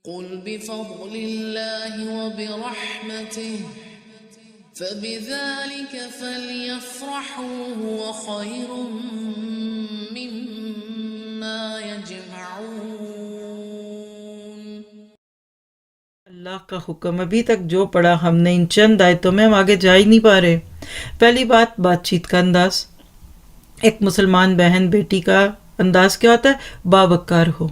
قل بفضل الله وبرحمته فبذلك فليفرحوا هو خير مما يجمعون. اللہ کا حکم. ابھی تک جو پڑھا ہم نے ان چند آیتوں میں، ہم آگے جا ہی نہیں پا رہے. پہلی بات چیت کا انداز. ایک مسلمان بہن بیٹی کا انداز کیا ہوتا ہے؟ باوقار ہو،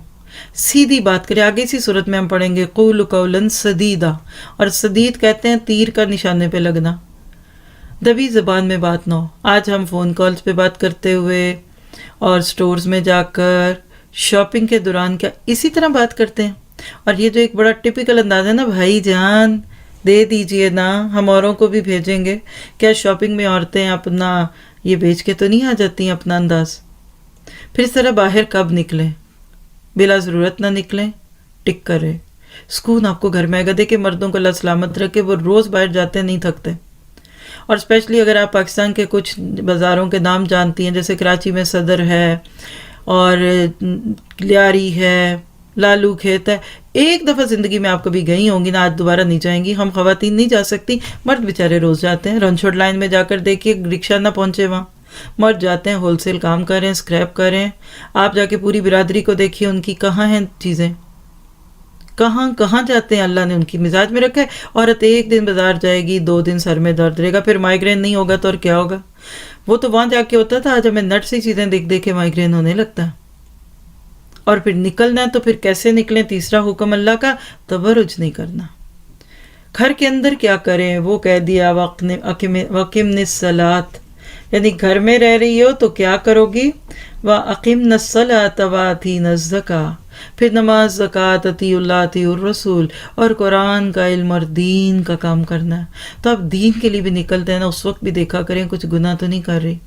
سیدھی بات کرے. آگے اسی صورت میں ہم پڑھیں گے قول قولا سدیدا، اور سدید کہتے ہیں تیر کا نشانے پہ لگنا، دبی زبان میں بات نہ ہو. آج ہم فون کالز پہ بات کرتے ہوئے اور سٹورز میں جا کر شاپنگ کے دوران کیا اسی طرح بات کرتے ہیں. اور یہ جو ایک بڑا ٹپیکل انداز ہے نا، بھائی جان دے دیجئے نا، ہم اوروں کو بھی بھیجیں گے. کیا شاپنگ میں عورتیں اپنا یہ بیچ کے تو نہیں آ جاتی ہیں اپنا انداز؟ پھر اس طرح باہر کب نکلیں؟ بلا ضرورت نہ نکلیں، ٹک کرے. سکون آپ کو گھر میں آئے گا. دیکھیں مردوں کو اللہ سلامت رکھے، وہ روز باہر جاتے ہیں، نہیں تھکتے. اور اسپیشلی اگر آپ پاکستان کے کچھ بازاروں کے نام جانتی ہیں، جیسے کراچی میں صدر ہے اور لیاری ہے، لالو کھیت ہے، ایک دفعہ زندگی میں آپ کبھی گئی ہوں گی نا، آج دوبارہ نہیں جائیں گی. ہم خواتین نہیں جا سکتی، مرد بیچارے روز جاتے ہیں. رنچوڑ لائن میں جا کر دیکھیے رکشہ نہ پہنچے وہاں، مرد جاتے ہیں ہول سیل کام کریں، اسکریپ کریں. آپ جا کے پوری برادری کو دیکھیے ان کی کہاں ہیں چیزیں، کہاں جاتے ہیں. اللہ نے ان کی مزاج میں رکھا ہے. عورت ایک دن بازار جائے گی، 2 دن سر میں درد رہے گا، پھر مائیگرین نہیں ہوگا تو اور کیا ہوگا. وہ تو وہاں جا کے ہوتا تھا، آج ہمیں نٹ سی چیزیں دیکھ کے مائیگرین ہونے لگتا ہے. اور پھر نکلنا ہے تو پھر کیسے نکلیں؟ تیسرا حکم اللہ کا، تبرج نہیں کرنا. گھر کے اندر کیا کریں وہ کہہ دیا، وَأَقِمْنِ الصَّلَاةَ، یعنی گھر میں رہ رہی ہو تو کیا کرو گی؟ وَأَقِمْنَ الصَّلَاةَ وَآتِينَ الزَّكَاةَ، پھر نماز، زکوٰۃ، اطیعوا اللہ اطیعوا الرسول، اور قرآن کا علم اور دین کا کام کرنا ہے. تو آپ دین کے لیے بھی نکلتے ہیں نا، اس وقت بھی دیکھا کریں کچھ گناہ تو نہیں کر رہی.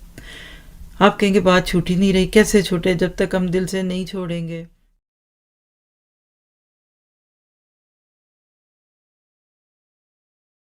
آپ کہیں گے بات چھوٹ ہی نہیں رہی. کیسے چھوٹے؟ جب تک ہم دل سے نہیں چھوڑیں گے.